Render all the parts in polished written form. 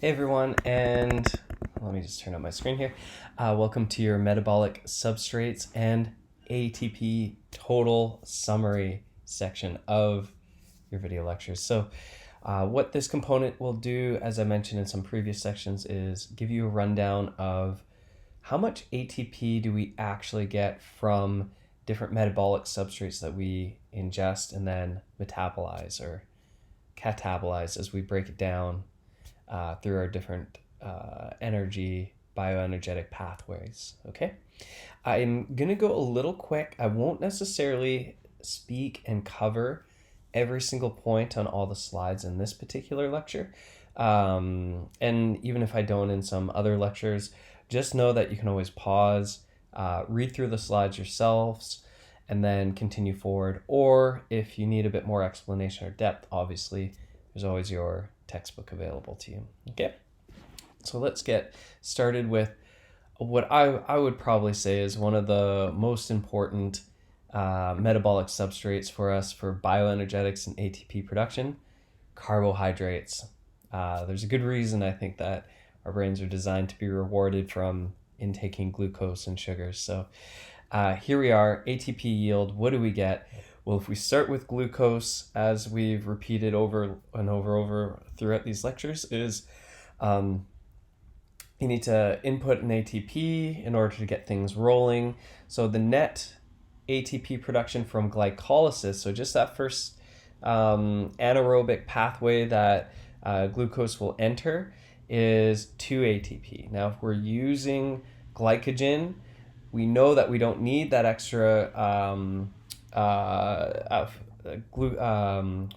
Hey everyone, and let me just turn up my screen here. Welcome to your Metabolic Substrates and ATP Total Summary section of your video lectures. So what this component will do, as I mentioned in some previous sections, is give you a rundown of how much ATP do we actually get from different metabolic substrates that we ingest and then metabolize or catabolize as we break it down through our different energy bioenergetic pathways. Okay, I'm gonna go a little quick. I won't necessarily speak and cover every single point on all the slides in this particular lecture, and even if I don't in some other lectures, just know that you can always pause, read through the slides yourselves, and then continue forward. Or if you need a bit more explanation or depth, obviously there's always your textbook available to you. Okay, so let's get started with what I would probably say is one of the most important metabolic substrates for us for bioenergetics and ATP production: carbohydrates. There's a good reason I think that our brains are designed to be rewarded from intaking glucose and sugars. So here we are, ATP yield. What do we get? Well, if we start with glucose, as we've repeated over and over throughout these lectures, is you need to input an ATP in order to get things rolling. So the net ATP production from glycolysis, so just that first anaerobic pathway that glucose will enter, is 2 ATP. Now, if we're using glycogen, we know that we don't need that extra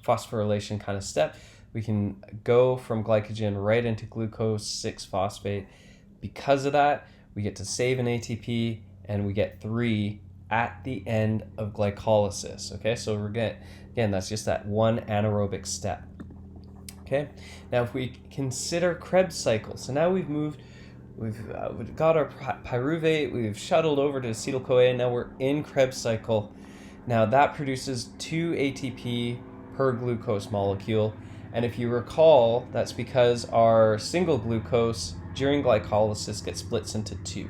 phosphorylation kind of step. We can go from glycogen right into glucose 6-phosphate. Because of that, we get to save an ATP, and we get 3 at the end of glycolysis. Okay, so we're again, that's just that one anaerobic step. Okay, now if we consider Krebs cycle, so now we've got our pyruvate, we've shuttled over to acetyl-CoA, and now we're in Krebs cycle. Now that produces 2 ATP per glucose molecule, and if you recall, that's because our single glucose during glycolysis gets splits into 2.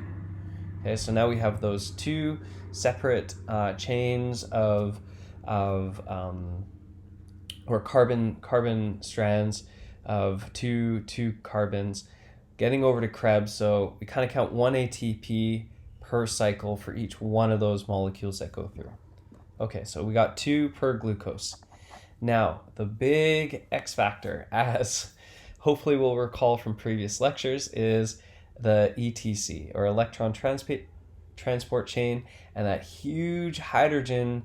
Okay, so now we have those 2 separate chains of or carbon strands of two carbons getting over to Krebs. So we kind of count 1 ATP per cycle for each one of those molecules that go through. Okay, so we got 2 per glucose. Now, the big X factor, as hopefully we'll recall from previous lectures, is the ETC, or electron transport chain, and that huge hydrogen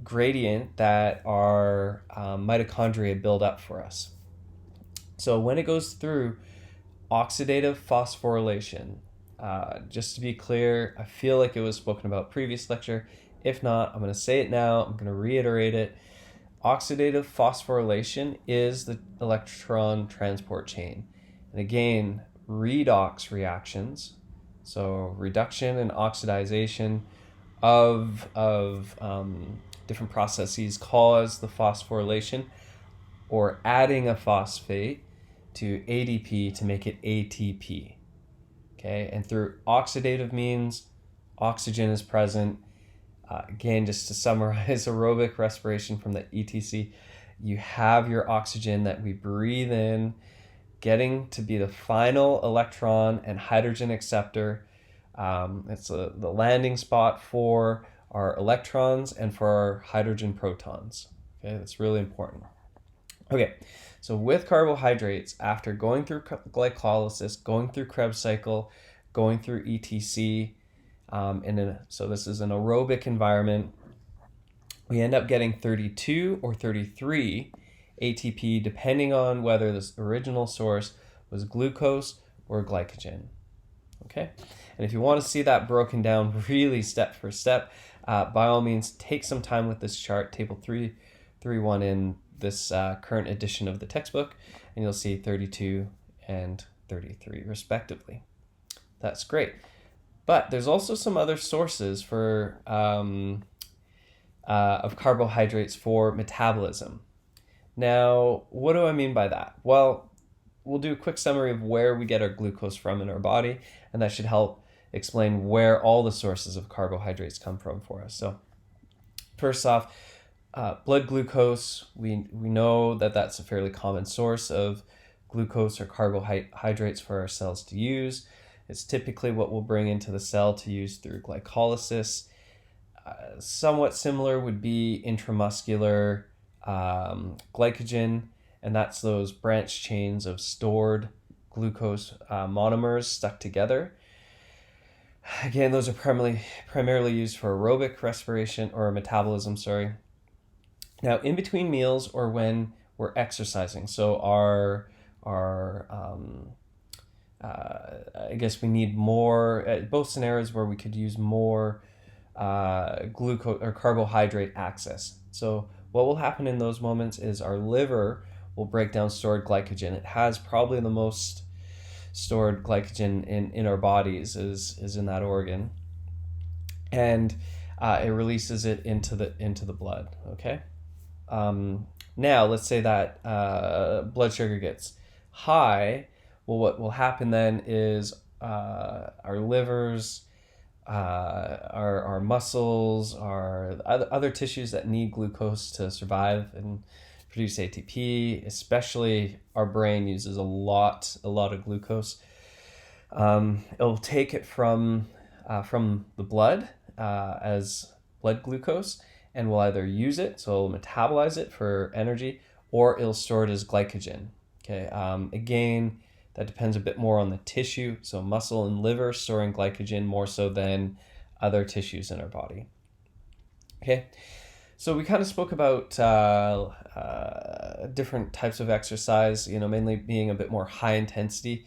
gradient that our mitochondria build up for us. So when it goes through oxidative phosphorylation, just to be clear, I feel like it was spoken about previous lecture. If not, I'm going to say it now. I'm going to reiterate it. Oxidative phosphorylation is the electron transport chain. And again, redox reactions, so reduction and oxidization of different processes, cause the phosphorylation, or adding a phosphate to ADP to make it ATP. Okay, and through oxidative means, oxygen is present. Again, just to summarize, aerobic respiration from the ETC, you have your oxygen that we breathe in, getting to be the final electron and hydrogen acceptor. It's the landing spot for our electrons and for our hydrogen protons. Okay, that's really important. Okay, so with carbohydrates, after going through glycolysis, going through Krebs cycle, going through ETC, so this is an aerobic environment, we end up getting 32 or 33 ATP, depending on whether the original source was glucose or glycogen. Okay, and if you want to see that broken down really step for step, by all means, take some time with this chart, table 3.1 in this current edition of the textbook, and you'll see 32 and 33 respectively. That's great. But there's also some other sources for of carbohydrates for metabolism. Now, what do I mean by that? Well, we'll do a quick summary of where we get our glucose from in our body, and that should help explain where all the sources of carbohydrates come from for us. So first off, blood glucose, we know that that's a fairly common source of glucose or carbohydrates for our cells to use. It's typically what we'll bring into the cell to use through glycolysis. Somewhat similar would be intramuscular glycogen, and that's those branched chains of stored glucose monomers stuck together. Again, those are primarily used for aerobic respiration or metabolism, Now, in between meals or when we're exercising, so I guess we need more, both scenarios where we could use more glucose or carbohydrate access. So what will happen in those moments is our liver will break down stored glycogen. It has probably the most stored glycogen in our bodies is in that organ, and it releases it into the blood. Okay. Now let's say that blood sugar gets high. Well, what will happen then is our livers, our muscles, our other tissues that need glucose to survive and produce ATP, especially our brain uses a lot of glucose. It'll take it from the blood as blood glucose, and will either use it, so it'll metabolize it for energy, or it'll store it as glycogen. Okay. Again, that depends a bit more on the tissue. So muscle and liver storing glycogen more so than other tissues in our body. Okay. So we kind of spoke about different types of exercise, mainly being a bit more high intensity.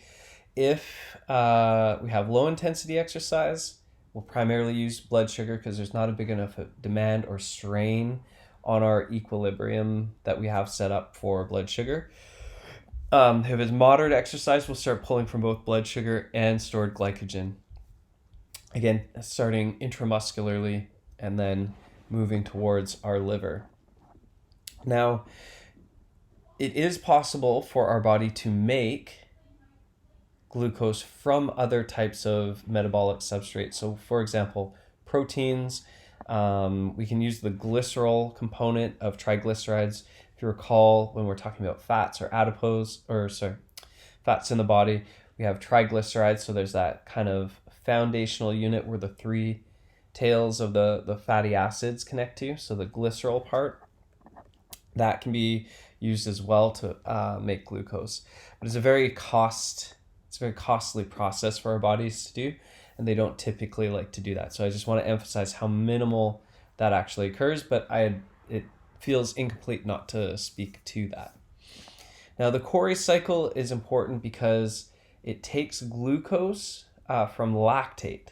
If we have low intensity exercise, we'll primarily use blood sugar because there's not a big enough demand or strain on our equilibrium that we have set up for blood sugar. If it's moderate exercise, we'll start pulling from both blood sugar and stored glycogen. Again, starting intramuscularly and then moving towards our liver. Now, it is possible for our body to make glucose from other types of metabolic substrates. So, for example, proteins. We can use the glycerol component of triglycerides. If you recall, when we're talking about fats or fats in the body, we have triglycerides. So there's that kind of foundational unit where the three tails of the fatty acids connect to. So the glycerol part, that can be used as well to make glucose. But it's a very costly process for our bodies to do, and they don't typically like to do that. So I just want to emphasize how minimal that actually occurs, but it feels incomplete not to speak to that. Now, the Cori cycle is important because it takes glucose from lactate,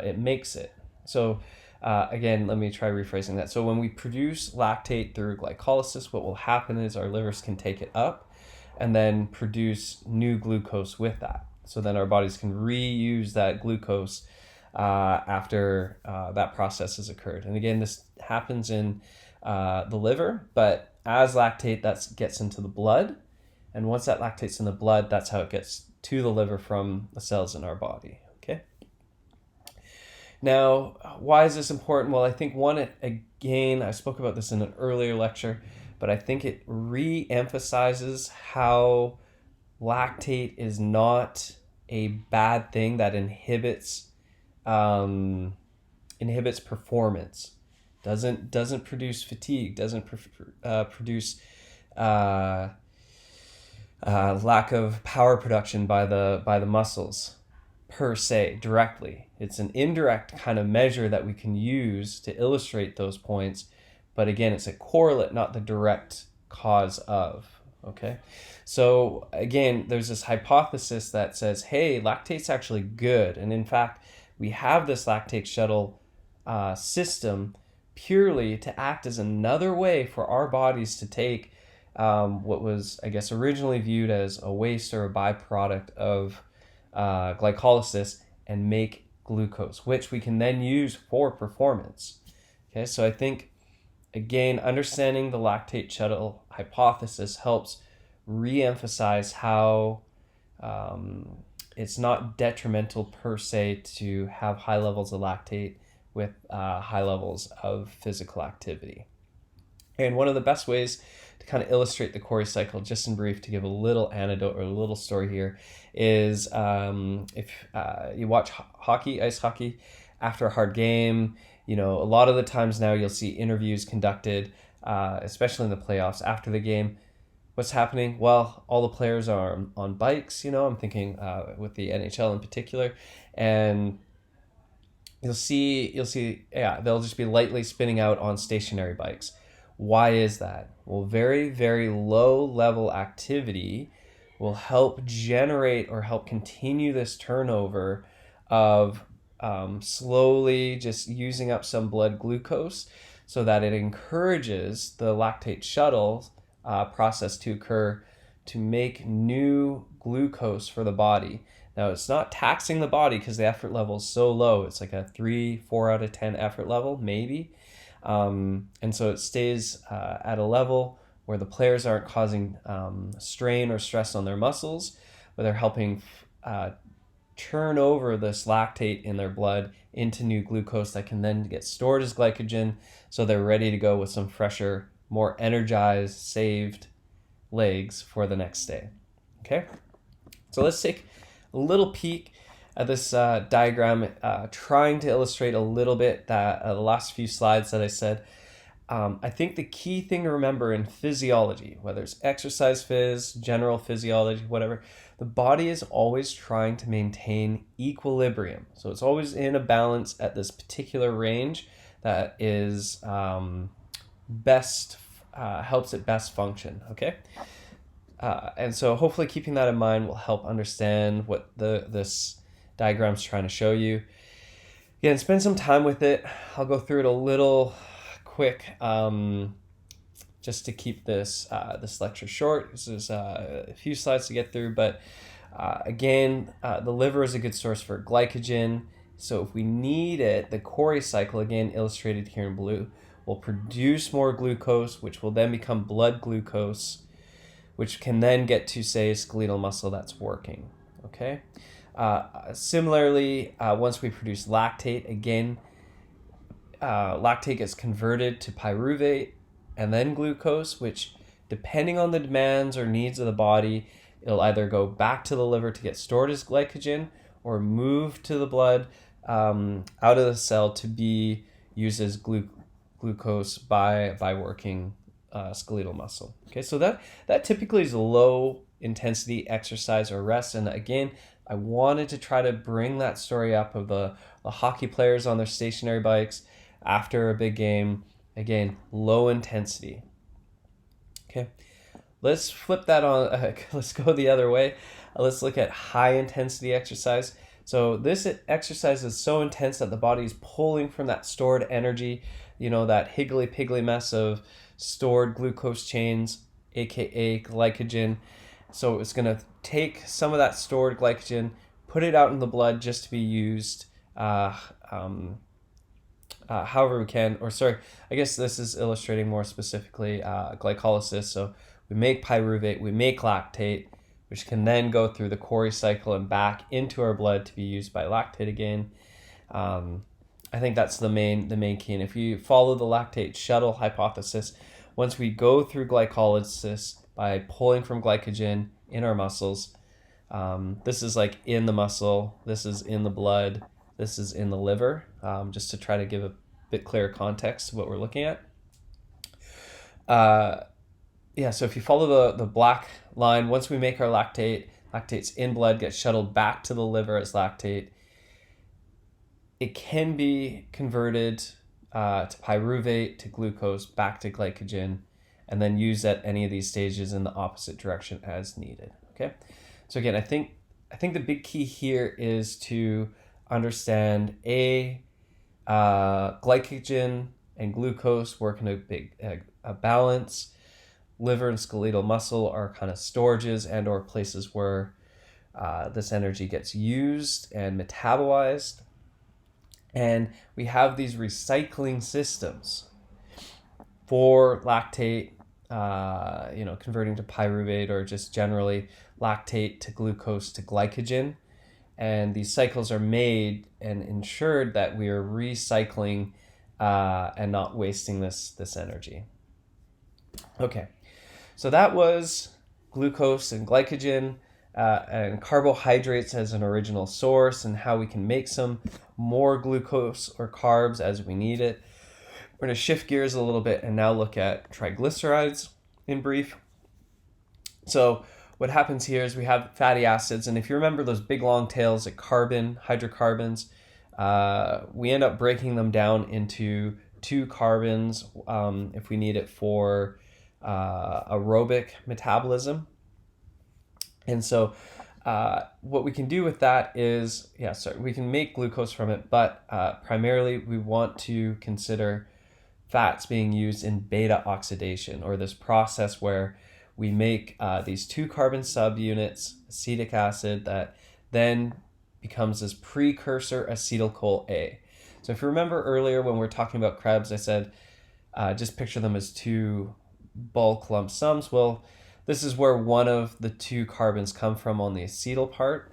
it makes it. So again, let me try rephrasing that. So when we produce lactate through glycolysis, what will happen is our livers can take it up and then produce new glucose with that. So then our bodies can reuse that glucose after that process has occurred. And again, this happens in the liver, but as lactate, that gets into the blood. And once that lactate's in the blood, that's how it gets to the liver from the cells in our body. Okay. Now, why is this important? Well, I think again, I spoke about this in an earlier lecture, but I think it re-emphasizes how lactate is not a bad thing that inhibits performance, doesn't produce fatigue, doesn't produce lack of power production by the muscles per se directly. It's an indirect kind of measure that we can use to illustrate those points, but again, it's a correlate, not the direct cause of. Okay, so again, there's this hypothesis that says, hey, lactate's actually good, and in fact, we have this lactate shuttle system purely to act as another way for our bodies to take what was, I guess, originally viewed as a waste or a byproduct of glycolysis and make glucose, which we can then use for performance. Okay, so I think Again, understanding the lactate shuttle hypothesis helps re-emphasize how it's not detrimental per se to have high levels of lactate with high levels of physical activity. And one of the best ways to kind of illustrate the Cori cycle, just in brief, to give a little anecdote or a little story here, is if you watch hockey, ice hockey, after a hard game, a lot of the times now you'll see interviews conducted, especially in the playoffs after the game. What's happening? Well, all the players are on bikes, I'm thinking with the NHL in particular, and you'll see, they'll just be lightly spinning out on stationary bikes. Why is that? Well, very, very low level activity will help generate or help continue this turnover of slowly just using up some blood glucose so that it encourages the lactate shuttle process to occur to make new glucose for the body. Now, it's not taxing the body because the effort level is so low. It's like a 3-4 out of 10 effort level, maybe. And so it stays at a level where the players aren't causing strain or stress on their muscles, but they're helping turn over this lactate in their blood into new glucose that can then get stored as glycogen, so they're ready to go with some fresher, more energized, saved legs for the next day. Okay, so let's take a little peek at this diagram, trying to illustrate a little bit that the last few slides that I said. I think the key thing to remember in physiology, whether it's exercise phys, general physiology, whatever, the body is always trying to maintain equilibrium. So it's always in a balance at this particular range that is best, helps it best function, okay? And so hopefully keeping that in mind will help understand what this diagram's trying to show you. Again, spend some time with it. I'll go through it a little quick, just to keep this lecture short. This is a few slides to get through, but again, the liver is a good source for glycogen. So if we need it, the Cori cycle, again illustrated here in blue, will produce more glucose, which will then become blood glucose, which can then get to, say, skeletal muscle that's working. Okay. Similarly, once we produce lactate, again, lactate gets converted to pyruvate and then glucose, which, depending on the demands or needs of the body, it'll either go back to the liver to get stored as glycogen or move to the blood out of the cell to be used as glucose by working skeletal muscle. Okay, so that typically is low intensity exercise or rest. And again, I wanted to try to bring that story up of the hockey players on their stationary bikes after a big game. Again, low intensity. Okay, let's flip that on. Let's go the other way. Let's look at high intensity exercise. So this exercise is so intense that the body is pulling from that stored energy, that higgly-piggly mess of stored glucose chains, aka glycogen. So it's going to take some of that stored glycogen, put it out in the blood just to be used however we can. Or sorry, I guess this is illustrating more specifically glycolysis. So we make pyruvate, we make lactate, which can then go through the Cori cycle and back into our blood to be used by lactate again. I think that's the main key. And if you follow the lactate shuttle hypothesis, once we go through glycolysis by pulling from glycogen in our muscles, this is like in the muscle, this is in the blood, this is in the liver, just to try to give a bit clearer context to what we're looking at. So if you follow the black line, once we make our lactate's in blood, gets shuttled back to the liver as lactate. It can be converted to pyruvate, to glucose, back to glycogen, and then used at any of these stages in the opposite direction as needed. Okay, so again, I think the big key here is to understand glycogen and glucose work in a balance. Liver and skeletal muscle are kind of storages and or places where this energy gets used and metabolized. And we have these recycling systems for lactate, converting to pyruvate, or just generally lactate to glucose to glycogen. And these cycles are made and ensured that we are recycling and not wasting this energy. Okay, so that was glucose and glycogen and carbohydrates as an original source, and how we can make some more glucose or carbs as we need it. We're going to shift gears a little bit and now look at triglycerides in brief. So what happens here is we have fatty acids, and if you remember those big long tails of hydrocarbons, we end up breaking them down into two carbons if we need it for aerobic metabolism. And so what we can do with that is, we can make glucose from it, but primarily we want to consider fats being used in beta oxidation, or this process where we make these two carbon subunits, acetic acid, that then becomes this precursor acetyl-CoA. So if you remember earlier when we were talking about Krebs, I said just picture them as two bulk lump sums. Well, this is where one of the two carbons come from on the acetyl part.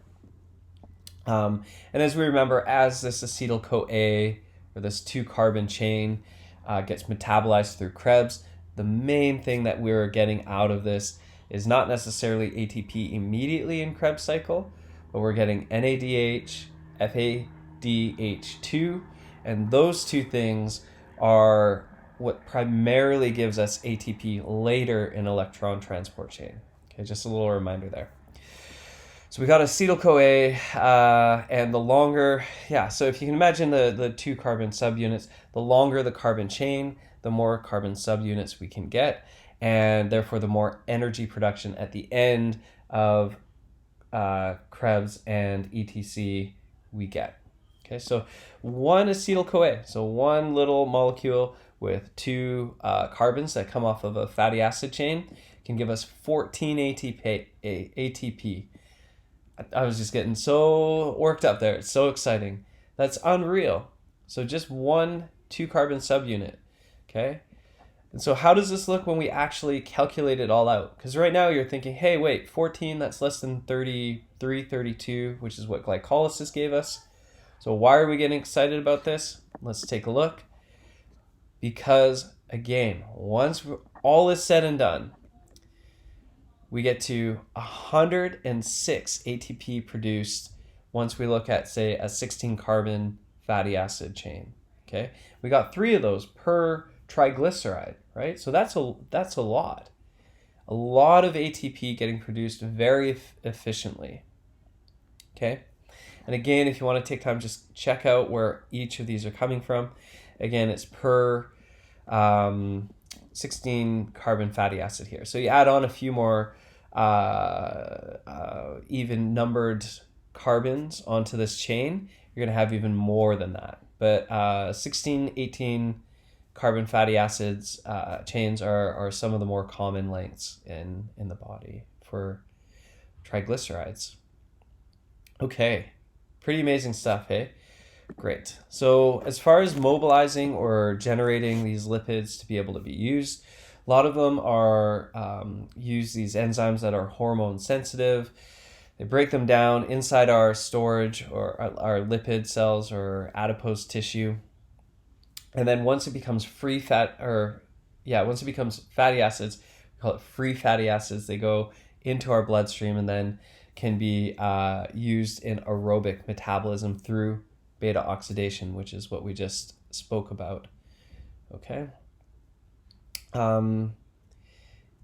And as we remember, as this acetyl-CoA, or this two carbon chain, gets metabolized through Krebs, the main thing that we're getting out of this is not necessarily ATP immediately in Krebs cycle, but we're getting NADH, FADH2, and those two things are what primarily gives us ATP later in electron transport chain. Okay, just a little reminder there. So we got acetyl-CoA, and the longer, so if you can imagine the two carbon subunits, the longer the carbon chain, the more carbon subunits we can get, and therefore the more energy production at the end of Krebs and ETC we get. Okay, so one acetyl-CoA, so one little molecule with two carbons that come off of a fatty acid chain, can give us 14 ATP. I was just getting so worked up there. It's so exciting. That's unreal. So just one two carbon subunit. Okay. And so how does this look when we actually calculate it all out? Because right now you're thinking, hey, wait, 14, that's less than 33, 32, which is what glycolysis gave us. So why are we getting excited about this? Let's take a look. Because again, once all is said and done, we get to 106 ATP produced once we look at, say, a 16 carbon fatty acid chain. Okay, we got 3 of those per triglyceride, right? So that's a lot of ATP getting produced very efficiently. Okay, and again, if you want to take time, just check out where each of these are coming from. Again, it's per 16 carbon fatty acid here. So you add on a few more even numbered carbons onto this chain, you're going to have even more than that. But 16, 18 carbon fatty acids chains are some of the more common lengths in the body for triglycerides. Okay, pretty amazing stuff, hey? Great. So as far as mobilizing or generating these lipids to be able to be used, a lot of them are use these enzymes that are hormone sensitive. They break them down inside our storage or our lipid cells or adipose tissue. And then once it becomes once it becomes fatty acids, we call it free fatty acids, they go into our bloodstream and then can be used in aerobic metabolism through beta oxidation, which is what we just spoke about. Okay.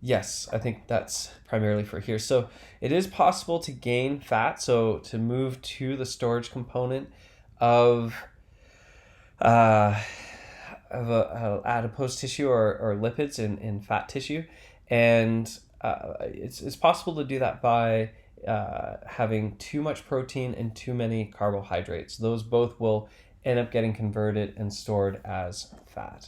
Yes, I think that's primarily for here. So it is possible to gain fat, so to move to the storage component of adipose tissue or lipids in fat tissue, and it's possible to do that by having too much protein and too many carbohydrates. Those both will end up getting converted and stored as fat.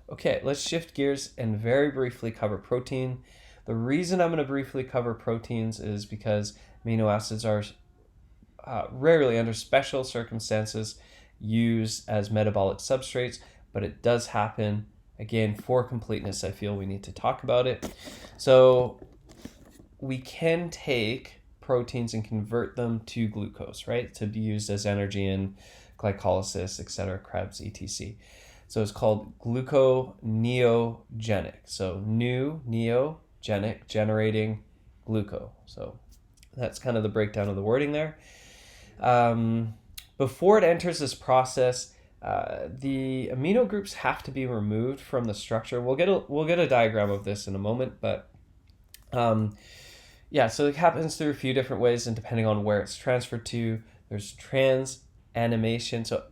Okay, let's shift gears and very briefly cover protein. The reason I'm going to briefly cover proteins is because amino acids are rarely, under special circumstances, used as metabolic substrates, but it does happen again, for completeness, I feel we need to talk about it. So we can take proteins and convert them to glucose, right? To be used as energy in glycolysis, etc., Krebs, etc. So it's called gluconeogenic. So neogenic, generating glucose. So that's kind of the breakdown of the wording there. Before it enters this process, the amino groups have to be removed from the structure. We'll get a diagram of this in a moment, but yeah, so it happens through a few different ways, and depending on where it's transferred to, there's transamination. So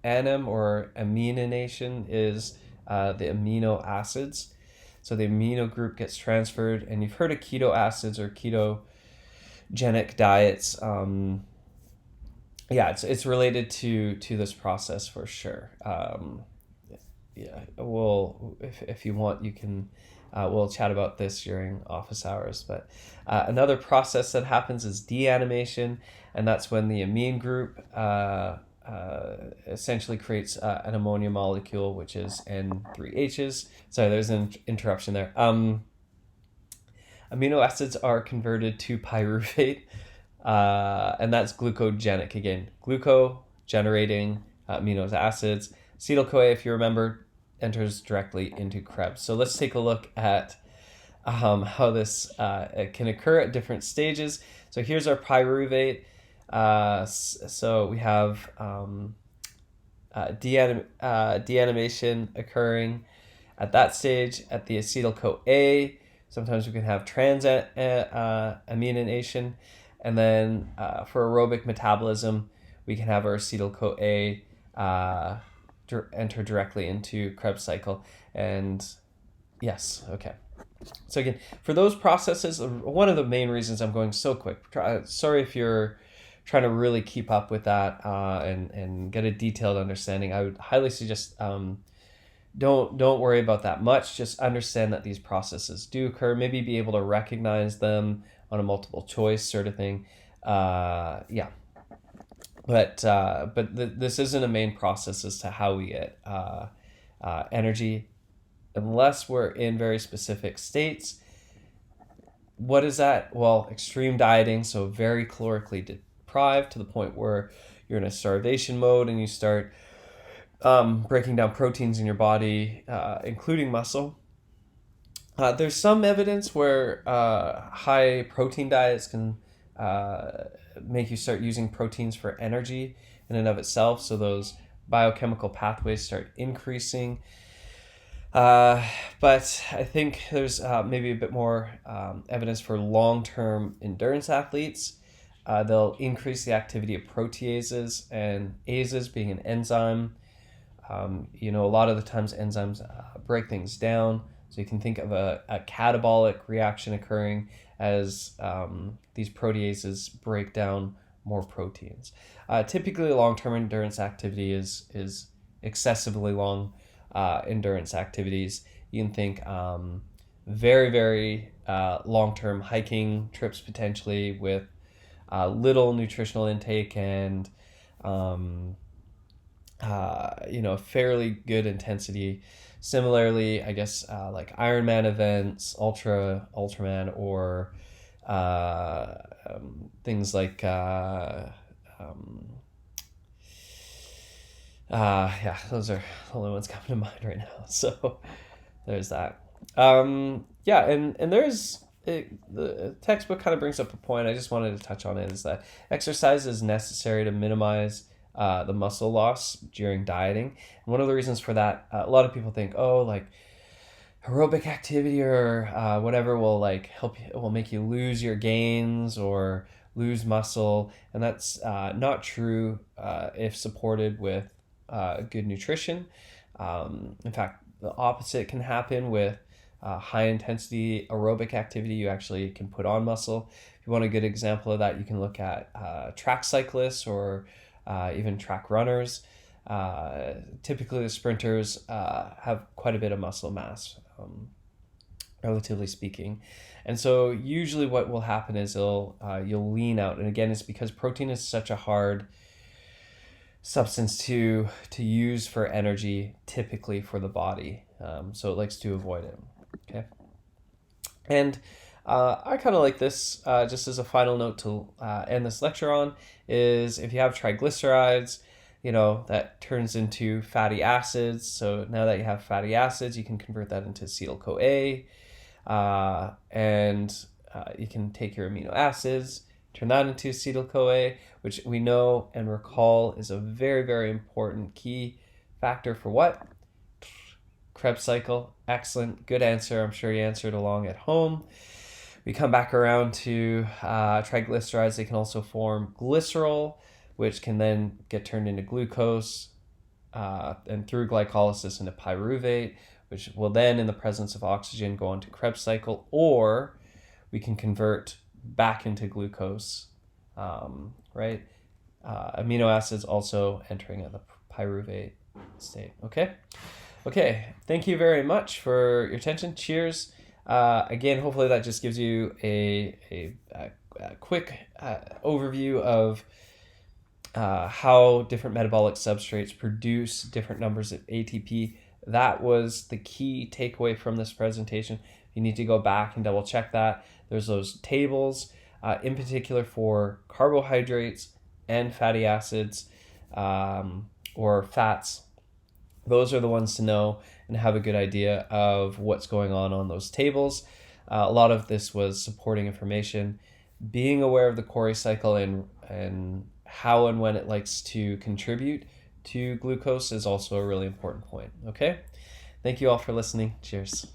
anim or aminination is the amino acids. So the amino group gets transferred, and you've heard of keto acids or ketogenic diets. Yeah, it's related to this process for sure. Yeah, we'll if you want, you can. We'll chat about this during office hours. But another process that happens is deanimation, and that's when the amine group essentially creates an ammonia molecule, which is N3H's. Sorry, there's an interruption there. Amino acids are converted to pyruvate, and that's glucogenic again. Gluco generating amino acids. Acetyl-CoA, if you remember, enters directly into Krebs. So let's take a look at how this can occur at different stages. So here's our pyruvate. So we have deanimation occurring at that stage. At the acetyl-CoA, sometimes we can have transamination. And then for aerobic metabolism, we can have our acetyl-CoA enter directly into Krebs cycle. And yes, okay. So again, for those processes, one of the main reasons I'm going so quick, sorry if you're trying to really keep up with that and get a detailed understanding, I would highly suggest don't worry about that much. Just understand that these processes do occur. Maybe be able to recognize them on a multiple choice sort of thing. Yeah. But this isn't a main process as to how we get energy unless we're in very specific states. What is that? Well, extreme dieting, so very calorically deprived to the point where you're in a starvation mode and you start breaking down proteins in your body, including muscle. There's some evidence where high protein diets can make you start using proteins for energy in and of itself, so those biochemical pathways start increasing. But I think there's maybe a bit more evidence for long-term endurance athletes. They'll increase the activity of proteases, and ases being an enzyme. A lot of the times enzymes break things down. So you can think of a catabolic reaction occurring as these proteases break down more proteins. Typically, long-term endurance activity is excessively long endurance activities. You can think very, very long-term hiking trips potentially with little nutritional intake and fairly good intensity. Similarly, I guess like Ironman events, Ultraman, or things like those are the only ones coming to mind right now. So there's that. And there's the textbook kind of brings up a point. I just wanted to touch on it, is that exercise is necessary to minimize the muscle loss during dieting. And one of the reasons for that, a lot of people think, like aerobic activity or whatever will help you, will make you lose your gains or lose muscle, and that's not true if supported with good nutrition. In fact, the opposite can happen with high intensity aerobic activity. You actually can put on muscle. If you want a good example of that, you can look at track cyclists or even track runners. Typically the sprinters have quite a bit of muscle mass, relatively speaking. And so usually what will happen is you'll lean out. And again, it's because protein is such a hard substance to use for energy, typically for the body. So it likes to avoid it. Okay. And I kind of like this, just as a final note to end this lecture on, is if you have triglycerides, that turns into fatty acids. So now that you have fatty acids, you can convert that into acetyl-CoA, and you can take your amino acids, turn that into acetyl-CoA, which we know and recall is a very, very important key factor for what? Krebs cycle. Excellent. Good answer. I'm sure you answered along at home. We come back around to triglycerides. They can also form glycerol, which can then get turned into glucose, and through glycolysis into pyruvate, which will then, in the presence of oxygen, go on to Krebs cycle, or we can convert back into glucose, right? Amino acids also entering at the pyruvate state. Okay, thank you very much for your attention. Cheers. Again, hopefully that just gives you a quick overview of how different metabolic substrates produce different numbers of ATP. That was the key takeaway from this presentation. You need to go back and double check that. There's those tables, in particular for carbohydrates and fatty acids, or fats. Those are the ones to know and have a good idea of what's going on those tables. A lot of this was supporting information. Being aware of the Cori cycle and how and when it likes to contribute to glucose is also a really important point. Okay? Thank you all for listening. Cheers.